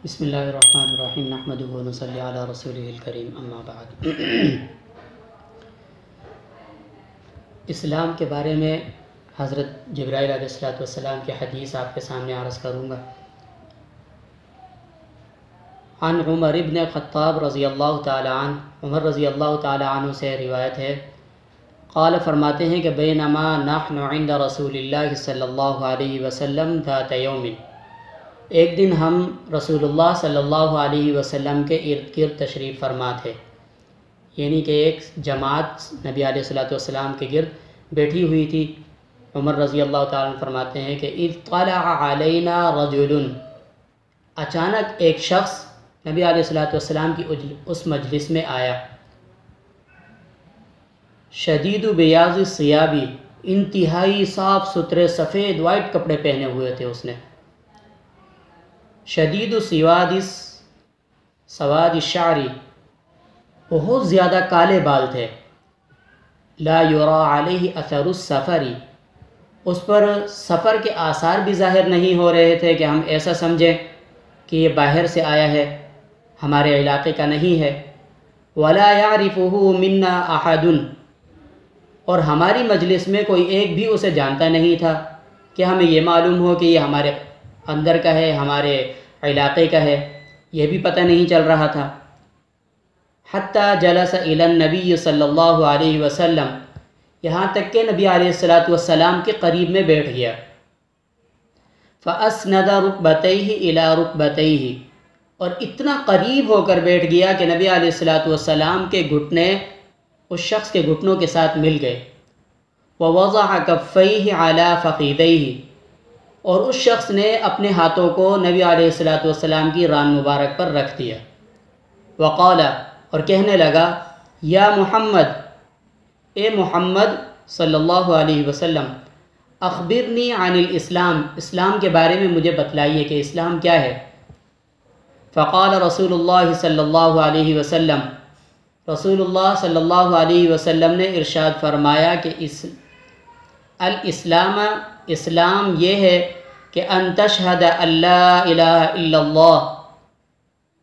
بسم اللہ الرحمن الرحیم نحمدہ و نصلی علی رسولہ الکریم اما بعد۔ اسلام کے بارے میں حضرت جبرائیل علیہ السلام کی حدیث آپ کے سامنے عرض کروں گا۔ عن عمر ابن خطاب رضی اللہ تعالی عنہ، عمر رضی اللہ تعالی عنہ سے روایت ہے، قال فرماتے ہیں کہ بینما نحن عند رسول اللہ صلی اللہ علیہ وسلم ذات یوم، ایک دن ہم رسول اللہ صلی اللہ علیہ وسلم کے ارد گرد تشریف فرما تھے، یعنی کہ ایک جماعت نبی علیہ السلام کے گرد بیٹھی ہوئی تھی۔ عمر رضی اللہ تعالیٰ عنہ فرماتے ہیں کہ اذ طلع علینا رجل، اچانک ایک شخص نبی علیہ السلام کی اس مجلس میں آیا، شدید بیاض الثیاب، انتہائی صاف ستھرے سفید وائٹ کپڑے پہنے ہوئے تھے اس نے، شدید سواد الشعر، بہت زیادہ کالے بال تھے، لا یرا علیہ اثر السفر، اس پر سفر کے آثار بھی ظاہر نہیں ہو رہے تھے کہ ہم ایسا سمجھیں کہ یہ باہر سے آیا ہے، ہمارے علاقے کا نہیں ہے، ولا یعرفہ منا احد، اور ہماری مجلس میں کوئی ایک بھی اسے جانتا نہیں تھا کہ ہمیں یہ معلوم ہو کہ یہ ہمارے اندر کا ہے، ہمارے علاقے کا ہے، یہ بھی پتہ نہیں چل رہا تھا۔ حتیٰ جلس الی النبی صلی اللہ علیہ وسلم، یہاں تک کہ نبی علیہ السلام کے قریب میں بیٹھ گیا، فاسند رکبتیہ الی رکبتیہ، اور اتنا قریب ہو کر بیٹھ گیا کہ نبی علیہ السلام کے گھٹنے اس شخص کے گھٹنوں کے ساتھ مل گئے، ووضع کفیہ علی فخذیہ، اور اس شخص نے اپنے ہاتھوں کو نبی علیہ السلام کی ران مبارک پر رکھ دیا، وقال، اور کہنے لگا، یا محمد، اے محمد صلی اللہ علیہ وسلم، اخبرنی عن الاسلام، اسلام کے بارے میں مجھے بتلائیے کہ اسلام کیا ہے۔ فقال رسول اللہ صلی اللہ علیہ وسلم، رسول اللہ صلی اللہ علیہ وسلم نے ارشاد فرمایا کہ الاسلام، اسلام یہ ہے کہ ان تشہد ان لا الہ الا اللہ،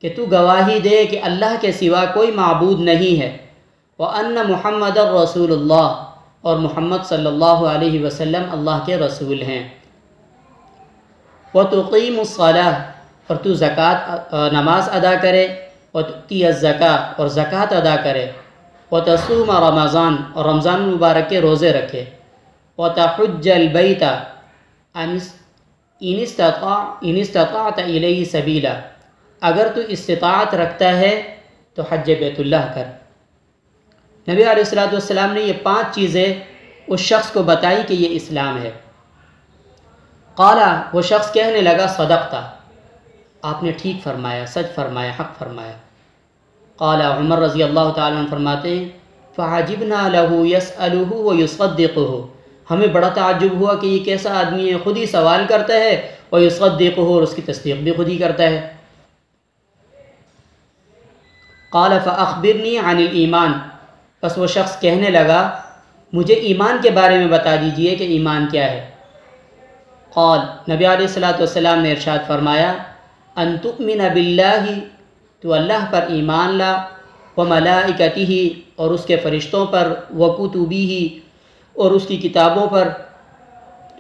کہ تو گواہی دے کہ اللہ کے سوا کوئی معبود نہیں ہے، وان محمد رسول اللہ، اور محمد صلی اللہ علیہ وسلم اللہ کے رسول ہیں، وتقیم الصلاۃ، اور تو نماز ادا کرے، وتؤتی الزکاۃ، اور زکوٰۃ ادا کرے، وتصوم رمضان، اور رمضان مبارک کے روزے رکھے، وتحج البیت ان استطعت الیہ سبیلا، اگر تو استطاعت رکھتا ہے تو حج بیت اللہ کر۔ نبی علیہ السلام نے یہ 5 چیزیں اس شخص کو بتائی کہ یہ اسلام ہے۔ قال، وہ شخص کہنے لگا، صدقتا، آپ نے ٹھیک فرمایا، سچ فرمایا، حق فرمایا۔ قال، عمر رضی اللہ تعالیٰ عنہ فرماتے ہیں، فعجبنا له يسأله ويصدقه، ہمیں بڑا تعجب ہوا کہ یہ کیسا آدمی ہے، خود ہی سوال کرتا ہے، ويصدقه، اور اس کی تصدیق بھی خود ہی کرتا ہے۔ قال فاخبرنی عن الایمان، بس وہ شخص کہنے لگا، مجھے ایمان کے بارے میں بتا دیجئے کہ ایمان کیا ہے۔ قال، نبی علیہ السلام نے ارشاد فرمایا، ان تؤمن باللہ، تو اللہ پر ایمان لا، وملائکتہ، اور اس کے فرشتوں پر، وکتبہ، اور اس کی کتابوں پر،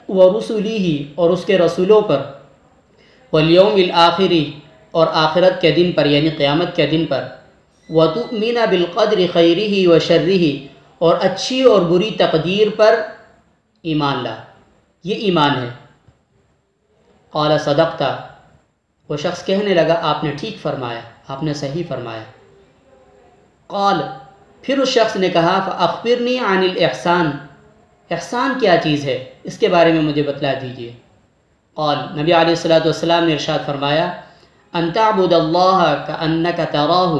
ورسلہ، اور اس کے رسولوں پر، والیوم الآخر، اور آخرت کے دن پر یعنی قیامت کے دن پر، وتؤمن بالقدر خیرہ وشرہ، اور اچھی اور بری تقدیر پر ایمان لا، یہ ایمان ہے۔ قال صدقتا، وہ شخص کہنے لگا، آپ نے ٹھیک فرمایا، آپ نے صحیح فرمایا۔ قال، پھر اس شخص نے کہا، فاخبرنی عن الاحسان، احسان کیا چیز ہے، اس کے بارے میں مجھے بتلا دیجئے۔ قال، نبی علیہ السلام نے ارشاد فرمایا، ان تعبد اللہ کأنک تراہ،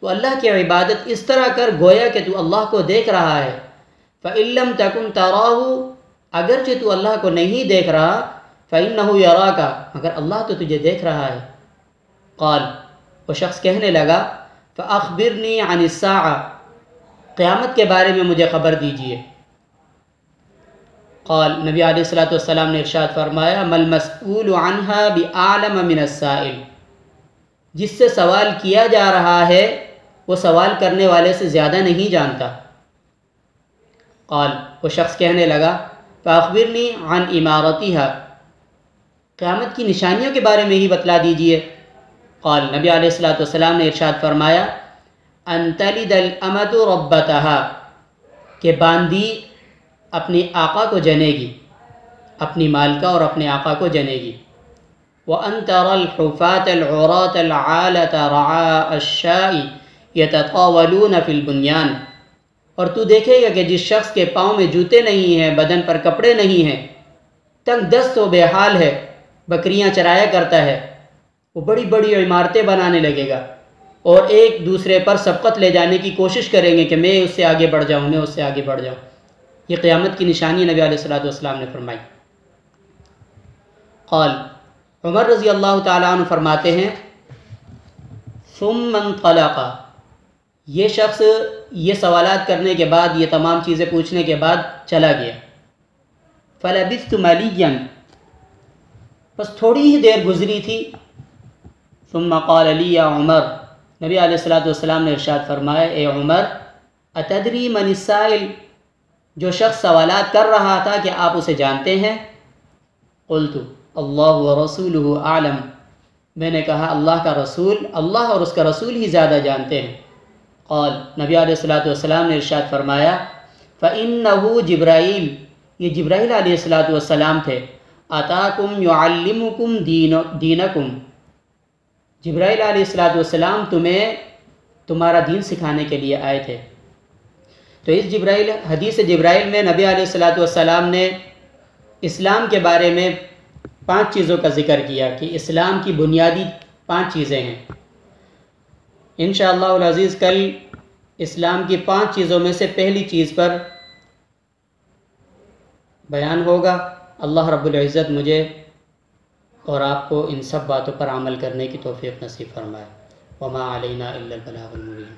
تو اللہ کی عبادت اس طرح کر گویا کہ تو اللہ کو دیکھ رہا ہے، فإن لم تکن تراہ، اگرچہ تو اللہ کو نہیں دیکھ رہا، فإنہ یراک، مگر اللہ تو تجھے دیکھ رہا ہے۔ قال، وہ شخص کہنے لگا، فأخبرنی عن الساعہ، قیامت کے بارے میں مجھے خبر دیجئے۔ قال، نبی علیہ السلام نے ارشاد فرمایا، ما المسئول عنہا بأعلم من السائل، جس سے سوال کیا جا رہا ہے وہ سوال کرنے والے سے زیادہ نہیں جانتا۔ قال، وہ شخص کہنے لگا فاخبرنی عن امارتها، قیامت کی نشانیوں کے بارے میں ہی بتلا دیجئے۔ قال، نبی علیہ الصلوۃ والسلام نے ارشاد فرمایا ان تلد الامۃ ربتها، کہ باندی اپنی آقا کو جنے گی، اپنی مالکہ اور اپنے آقا کو جنے گی۔ وَأَن تَرَى الْحُفَاةَ الْعُرَاةَ الْعَالَةَ رَعَاءَ الشَّاءِ يَتَطَاوَلُونَ فِي الْبُنْيَانِ، اور تو دیکھے گا کہ جس شخص کے پاؤں میں جوتے نہیں ہیں، بدن پر کپڑے نہیں ہیں، تنگ دست و بے حال ہے، بکریاں چرایا کرتا ہے، وہ بڑی بڑی عمارتیں بنانے لگے گا اور ایک دوسرے پر سبقت لے جانے کی کوشش کریں گے کہ میں اس سے آگے بڑھ جاؤں، میں اس سے آگے بڑھ جاؤں۔ یہ قیامت کی نشانی نبی علیہ الصلوۃ والسلام نے فرمائی۔ قال، عمر رضی اللہ تعالیٰ عنہ فرماتے ہیں ثم انطلق، یہ شخص یہ سوالات کرنے کے بعد، یہ تمام چیزیں پوچھنے کے بعد چلا گیا۔ فلبثت ملیا، بس تھوڑی ہی دیر گزری تھی۔ ثم قال لی یا عمر، نبی علیہ الصلوۃ والسلام نے ارشاد فرمایا اے عمر، اتدری من السائل، جو شخص سوالات کر رہا تھا کہ آپ اسے جانتے ہیں؟ قلت اللہ ورسولہ اعلم، میں نے کہا اللہ کا رسول، اللہ اور اس کا رسول ہی زیادہ جانتے ہیں۔ قال، نبی علیہ الصلوۃ والسلام نے ارشاد فرمایا فإنہ جبرائیل، یہ جبرائیل علیہ الصلوۃ والسلام تھے، اتاکم یعلمکم دینکم، جبرائیل علیہ الصلوۃ والسلام تمہیں تمہارا دین سکھانے کے لیے آئے تھے۔ تو اس حدیث جبرائیل میں نبی علیہ الصلوۃ والسلام نے اسلام کے بارے میں 5 چیزوں کا ذکر کیا کہ اسلام کی بنیادی 5 چیزیں ہیں۔ انشاءاللہ العزیز کل اسلام کی 5 چیزوں میں سے پہلی چیز پر بیان ہوگا۔ اللہ رب العزت مجھے اور آپ کو ان سب باتوں پر عمل کرنے کی توفیق نصیب فرمائے۔ وما علینا الا البلاغ المبین۔